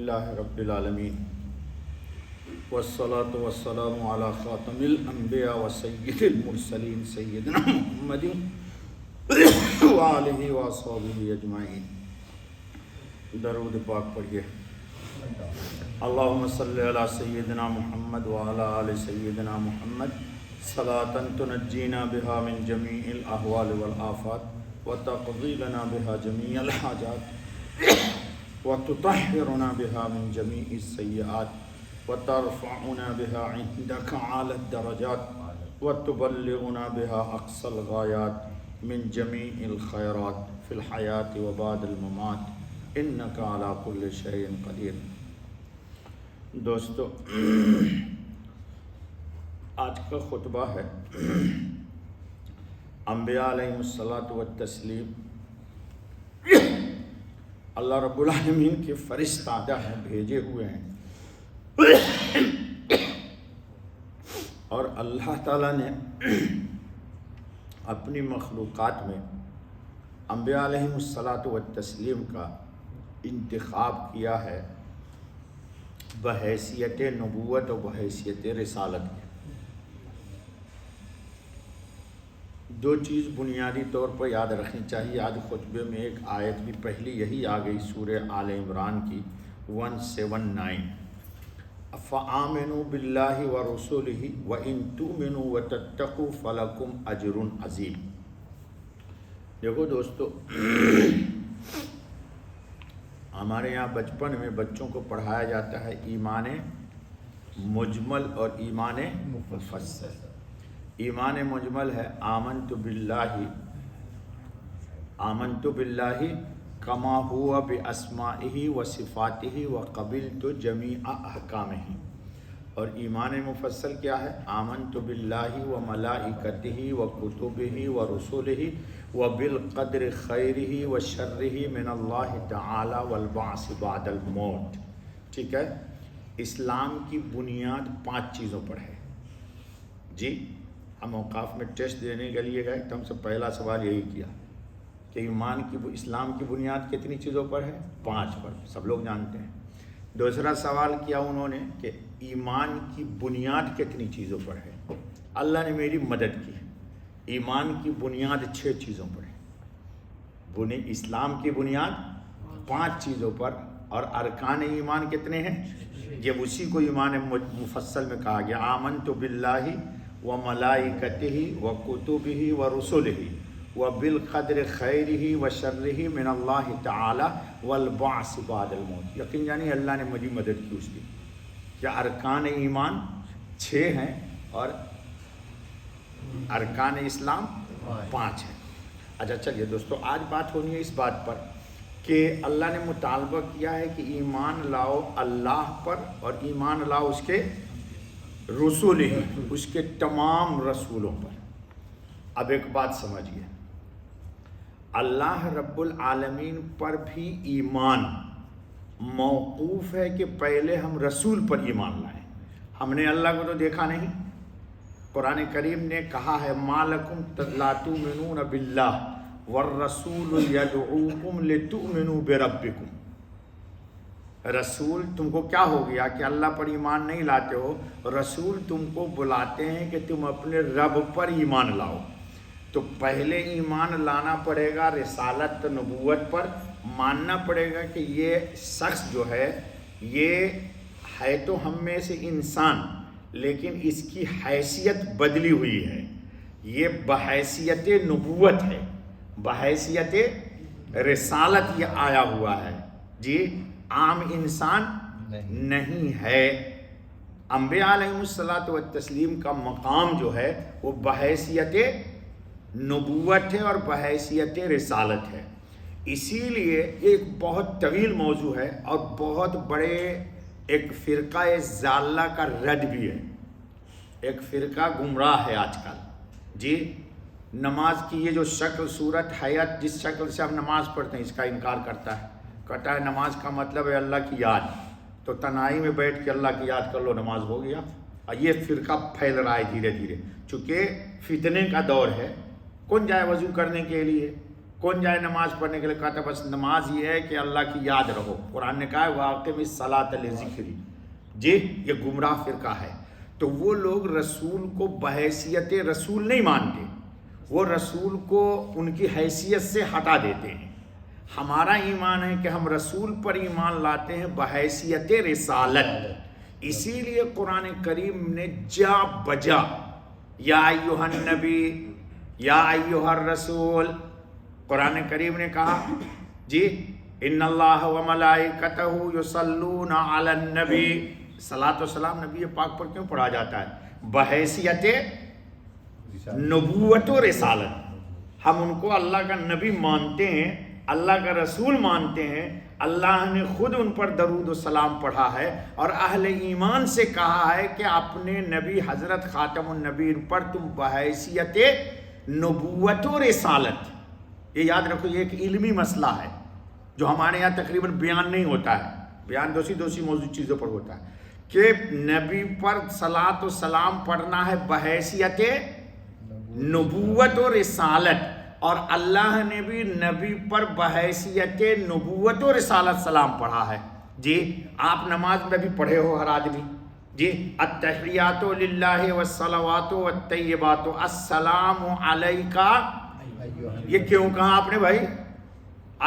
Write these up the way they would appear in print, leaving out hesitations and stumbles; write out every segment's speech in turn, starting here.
اللہ رب العالمین والصلاة والسلام علی خاتم الانبیاء و سید المرسلین سیدنا محمد وآلہ وصحبہ اجمعین۔ درود پاک پڑھیے۔ اللہم صلی علی سیدنا محمد وعلی آل سیدنا محمد صلاۃ تنجینا بہا من جمیع الاحوال والآفات وتقضی لنا بہا جمیع الحاجات وتطهرنا بها من جميع السيئات وترفعنا بها عندك أعلى الدرجات وتبلغنا بها أقصى الغايات من جميع الخيرات في الحياة وبعد الممات إنك على كل شيء قدير۔ دوستو، آج کا خطبہ ہے انبیاء علیہم الصلاۃ والتسلیم اللہ رب العالمین کے فرشتہ ہیں، بھیجے ہوئے ہیں، اور اللہ تعالیٰ نے اپنی مخلوقات میں انبیاء علیہم الصلاۃ والتسلیم کا انتخاب کیا ہے بحیثیت نبوت و بحیثیت رسالت کے۔ دو چیز بنیادی طور پر یاد رکھنی چاہیے۔ آج خطبے میں ایک آیت بھی پہلی یہی آ گئی، سورہ آل عمران کی 179، فآمنوا باللہ ورسولہ وإن تؤمنوا وتتقوا فلکم اجر عظیم۔ دیکھو دوستو، ہمارے یہاں بچپن میں بچوں کو پڑھایا جاتا ہے ایمان مجمل اور ایمان مفصل۔ ایمان مجمل ہے آمنت باللہ کما ہوا باسمائہ و صفاتہ و قبلت جمیع احکامہ، اور ایمان مفصل کیا ہے؟ آمنت باللہ و ملائکتہ و کتبہ و رسلہ و بالقدر خیرہ و شرہ من اللہ تعالی والبعث بعد الموت۔ ٹھیک ہے؟ اسلام کی بنیاد 5 چیزوں پر ہے۔ جی، ہم اوقاف میں ٹیسٹ دینے کے لیے گئے تو ہم سے پہلا سوال یہی کیا کہ اسلام کی بنیاد کتنی چیزوں پر ہے؟ 5 پر، سب لوگ جانتے ہیں۔ دوسرا سوال کیا انہوں نے کہ ایمان کی بنیاد کتنی چیزوں پر ہے؟ اللہ نے میری مدد کی، ایمان کی بنیاد 6 چیزوں پر ہے۔ اسلام کی بنیاد 5 چیزوں پر، اور ارکان ایمان کتنے ہیں؟ جب اسی کو ایمان مفصل میں کہا گیا، آمنت باللہ و ملائکتہ و کتبہ و رسلہ و بالقدر خیرہ و شرہ من اللہ تعالی والبعث بعد الموت۔ یقین جانی اللہ نے مجھے مدد کی اس کی۔ کیا ارکان ایمان 6 ہیں اور ارکان اسلام 5 ہیں۔ اچھا چلیے دوستو، آج بات ہونی ہے اس بات پر کہ اللہ نے مطالبہ کیا ہے کہ ایمان لاؤ اللہ پر، اور ایمان لاؤ اس کے رسول ہی، اس کے تمام رسولوں پر۔ اب ایک بات سمجھیے، اللہ رب العالمین پر بھی ایمان موقوف ہے کہ پہلے ہم رسول پر ایمان لائیں۔ ہم نے اللہ کو تو دیکھا نہیں۔ قرآن کریم نے کہا ہے ما لکم لا تؤمنون باللہ والرسول یدعوکم لتؤمنوا بربکم۔ رسول، تم کو کیا ہو گیا کہ اللہ پر ایمان نہیں لاتے ہو؟ رسول تم کو بلاتے ہیں کہ تم اپنے رب پر ایمان لاؤ۔ تو پہلے ایمان لانا پڑے گا رسالت نبوت پر، ماننا پڑے گا کہ یہ شخص جو ہے یہ ہے تو ہم میں سے انسان، لیکن اس کی حیثیت بدلی ہوئی ہے، یہ بحیثیت نبوت ہے، بحیثیت رسالت یہ آیا ہوا ہے۔ جی، عام انسان نہیں ہے۔ انبیاء علیہم الصلاۃ والتسلیم کا مقام جو ہے وہ بحیثیت نبوت ہے اور بحیثیت رسالت ہے۔ اسی لیے ایک بہت طویل موضوع ہے اور بہت بڑے ایک فرقہ ضالہ کا رد بھی ہے۔ ایک فرقہ گمراہ ہے آج کل۔ جی، نماز کی یہ جو شکل صورت حیات، جس شکل سے ہم نماز پڑھتے ہیں، اس کا انکار کرتا ہے، کہتا ہے نماز کا مطلب ہے اللہ کی یاد، تو تنہائی میں بیٹھ کے اللہ کی یاد کر لو، نماز ہو گیا۔ اور یہ فرقہ پھیل رہا ہے دھیرے دھیرے، چونکہ فتنے کا دور ہے۔ کون جائے وضو کرنے کے لیے؟ کون جائے نماز پڑھنے کے لیے؟ کہا تھا بس نماز یہ ہے کہ اللہ کی یاد رہو. قرآن نے کہا ہے وَأَقِمِ الصَّلَاةَ لِذِكْرِي. جی یہ گمراہ فرقہ ہے. تو وہ لوگ رسول کو بحیثیت رسول نہیں مانتے، وہ رسول کو ان کی حیثیت سے ہٹا دیتے ہیں. ہمارا ایمان ہے کہ ہم رسول پر ایمان لاتے ہیں بحیثیت رسالت. اسی لیے قرآن کریم نے جا بجا یا ایھا النبی یا ایھا الرسول، قرآن کریم نے کہا جی ان اللہ و ملائکتہ یصلون علی النبی. صلاۃ و سلام نبی پاک پر کیوں پڑھا جاتا ہے؟ بحیثیت نبوت و رسالت. ہم ان کو اللہ کا نبی مانتے ہیں، اللہ کا رسول مانتے ہیں، اللہ نے خود ان پر درود و سلام پڑھا ہے، اور اہل ایمان سے کہا ہے کہ اپنے نبی حضرت خاتم النبیین پر تم بحیثیت نبوت و رسالت. یہ یاد رکھو، یہ ایک علمی مسئلہ ہے جو ہمارے یہاں تقریباً بیان نہیں ہوتا ہے. بیان دوسری موضوع چیزوں پر ہوتا ہے کہ نبی پر صلاۃ و سلام پڑھنا ہے بحیثیت نبوت و رسالت، اور اللہ نے بھی نبی پر بحیثیت نبوت و رسالت سلام پڑھا ہے. جی آپ نماز میں بھی پڑھے ہو ہر آدمی. جی التحیات للہ والصلوات والطیبات السلام علیکہ. یہ کیوں کہا آپ نے بھائی؟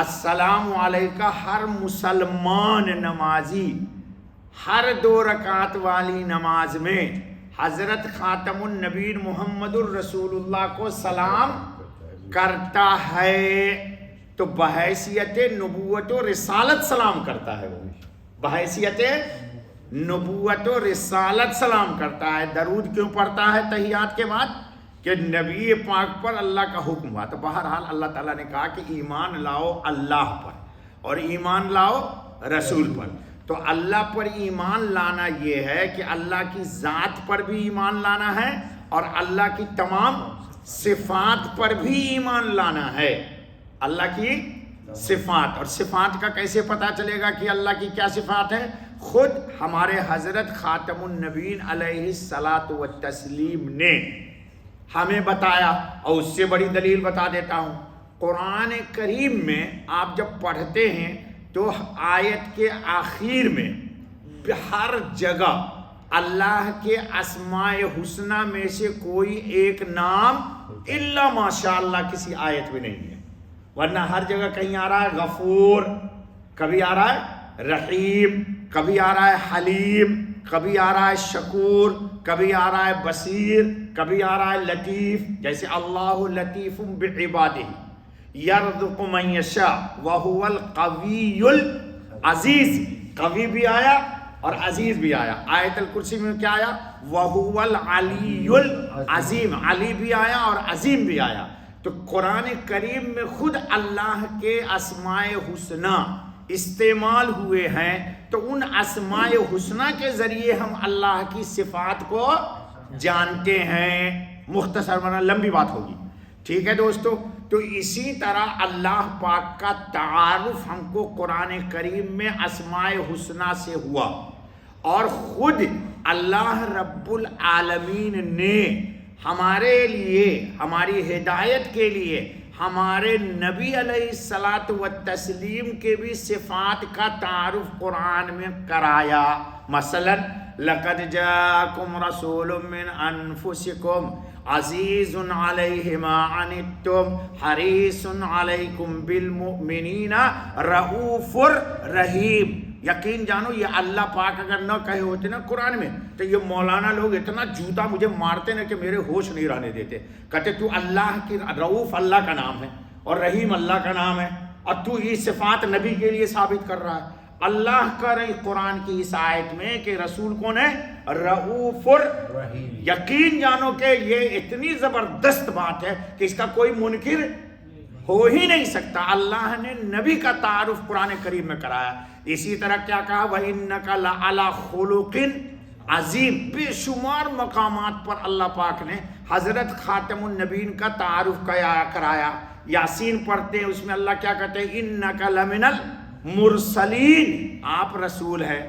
السلام علیکہ ہر مسلمان نمازی ہر 2 رکعت والی نماز میں حضرت خاتم النبیین محمد الرسول اللہ کو سلام کرتا ہے. تو بحیثیت نبوت و رسالت سلام کرتا ہے. وہ بحیثیت نبوت و رسالت سلام کرتا ہے. درود کیوں پڑھتا ہے تحیات کے بعد؟ کہ نبی پاک پر اللہ کا حکم ہوا. تو بہرحال اللہ تعالیٰ نے کہا کہ ایمان لاؤ اللہ پر اور ایمان لاؤ رسول پر. تو اللہ پر ایمان لانا یہ ہے کہ اللہ کی ذات پر بھی ایمان لانا ہے اور اللہ کی تمام صفات پر بھی ایمان لانا ہے. اللہ کی صفات، اور صفات کا کیسے پتہ چلے گا کہ اللہ کی کیا صفات ہیں؟ خود ہمارے حضرت خاتم النبیین علیہ الصلاۃ والتسلیم نے ہمیں بتایا، اور اس سے بڑی دلیل بتا دیتا ہوں. قرآن کریم میں آپ جب پڑھتے ہیں تو آیت کے آخر میں ہر جگہ اللہ کے اسماء حسنہ میں سے کوئی ایک نام الا ماشاء اللہ کسی آیت میں نہیں ہے. ورنہ ہر جگہ کہیں آ رہا ہے غفور، کبھی آ رہا ہے رحیم، کبھی آ رہا ہے حلیم، کبھی آ رہا ہے شکور، کبھی آ رہا ہے بصیر، کبھی آ رہا ہے لطیف. جیسے اللہ لطیف بعبادہ یرزق من یشاء وہو القوی العزیز. قوی بھی آیا اور عزیز بھی آیا. آیت الکرسی میں کیا آیا؟ وہو العلی العظیم. علی بھی آیا اور عظیم بھی آیا. تو قرآن کریم میں خود اللہ کے اسماء حسنہ استعمال ہوئے ہیں. تو ان اسماء حسنہ کے ذریعے ہم اللہ کی صفات کو جانتے ہیں. مختصر ورنہ لمبی بات ہوگی. ٹھیک ہے دوستو؟ تو اسی طرح اللہ پاک کا تعارف ہم کو قرآن کریم میں اسماء حسنہ سے ہوا، اور خود اللہ رب العالمین نے ہمارے لیے، ہماری ہدایت کے لیے ہمارے نبی علیہ الصلاۃ والتسلیم کے بھی صفات کا تعارف قرآن میں کرایا. مثلا لقد جاءکم رسول من انفسکم عزیز علیہ ما عنتم حریص علیکم بالمؤمنین رؤوف رحیم. یقین جانو یہ اللہ پاک اگر نہ کہے ہوتے نا قرآن میں تو یہ مولانا لوگ اتنا جوتا مجھے مارتے نا کہ میرے ہوش نہیں رہنے دیتے. کہتے تو اللہ کی رؤوف اللہ کا نام ہے اور رحیم اللہ کا نام ہے، اور تو یہ صفات نبی کے لیے ثابت کر رہا ہے. اللہ کا رہی قرآن کی اس آیت میں کہ رسول کون ہے؟ رؤوف الرحیم. یقین جانو کہ یہ اتنی زبردست بات ہے کہ اس کا کوئی منکر ہو ہی نہیں سکتا. اللہ نے نبی کا تعارف قرآن کریم میں کرایا. اسی طرح کیا کہا؟ وَإِنَّكَ لَعَلَىٰ خُلُقٍ عظیم. بے شمار مقامات پر اللہ پاک نے حضرت خاتم النبیین کا تعارف کرایا. یاسین پڑھتے ہیں، اس میں اللہ کیا کہتے ہیں؟ اِنَّكَ لَمِنَ الْمُرْسَلِينَ. آپ رسول ہیں.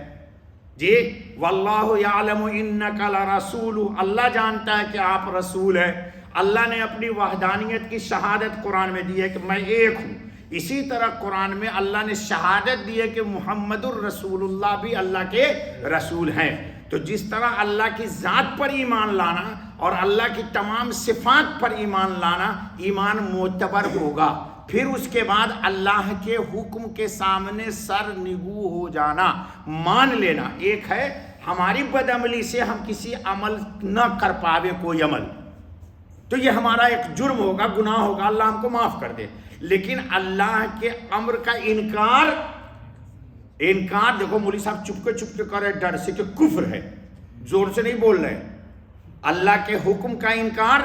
جی واللہ یعلم انک لرسول، اللہ جانتا ہے کہ آپ رسول ہیں۔ اللہ نے اپنی وحدانیت کی شہادت قرآن میں دی ہے کہ میں ایک ہوں، اسی طرح قرآن میں اللہ نے شہادت دی ہے کہ محمد الرسول اللہ بھی اللہ کے رسول ہیں۔ تو جس طرح اللہ کی ذات پر ایمان لانا اور اللہ کی تمام صفات پر ایمان لانا ایمان معتبر ہوگا، پھر اس کے بعد اللہ کے حکم کے سامنے سر نگو ہو جانا، مان لینا۔ ایک ہے ہماری بدعملی سے ہم کسی عمل نہ کر پاوے کوئی عمل، تو یہ ہمارا ایک جرم ہوگا، گناہ ہوگا، اللہ ہم کو معاف کر دے۔ لیکن اللہ کے امر کا انکار دیکھو مولوی صاحب چپ کے کرے ڈر سے کہ کفر ہے، زور سے نہیں بول رہے، اللہ کے حکم کا انکار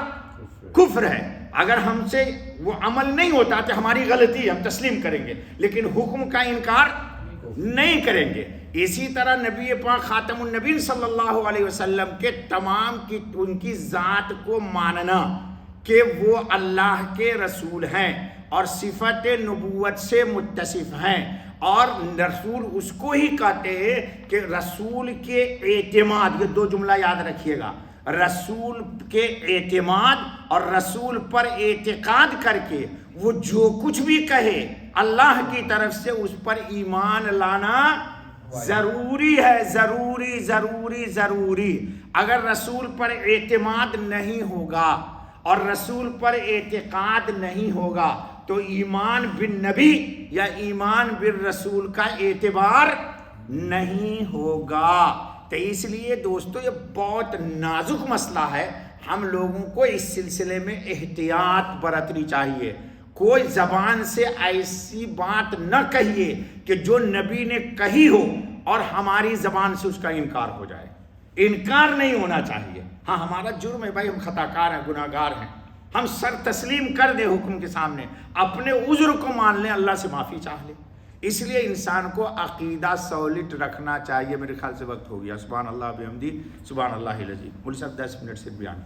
کفر ہے۔ اگر ہم سے وہ عمل نہیں ہوتا تو ہماری غلطی ہے، ہم تسلیم کریں گے، لیکن حکم کا انکار نہیں کریں گے۔ اسی طرح نبی پاک خاتم النبی صلی اللہ علیہ وسلم کے تمام کی ان کی ذات کو ماننا کہ وہ اللہ کے رسول ہیں اور صفت نبوت سے متصف ہیں، اور رسول اس کو ہی کہتے ہیں کہ رسول کے اعتماد، یہ دو جملہ یاد رکھیے گا، رسول کے اعتماد اور رسول پر اعتقاد کر کے وہ جو کچھ بھی کہے اللہ کی طرف سے اس پر ایمان لانا ضروری ہے، ضروری ضروری ضروری۔ اگر رسول پر اعتماد نہیں ہوگا اور رسول پر اعتقاد نہیں ہوگا تو ایمان بالنبی یا ایمان بالرسول کا اعتبار نہیں ہوگا۔ تو اس لیے دوستو یہ بہت نازک مسئلہ ہے، ہم لوگوں کو اس سلسلے میں احتیاط برتنی چاہیے۔ کوئی زبان سے ایسی بات نہ کہیے کہ جو نبی نے کہی ہو اور ہماری زبان سے اس کا انکار ہو جائے، انکار نہیں ہونا چاہیے۔ ہاں ہمارا جرم ہے بھائی، ہم خطا کار ہیں، گناہ گار ہیں، ہم سر تسلیم کر دیں حکم کے سامنے، اپنے عذر کو مان لیں، اللہ سے معافی چاہ لیں۔ اس لیے انسان کو عقیدہ سالڈ رکھنا چاہیے۔ میرے خیال سے وقت ہو گیا۔ سبحان اللہ بحمدہ، سبحان اللہ العظیم۔ مولوی صاحب 10 منٹ سے بیان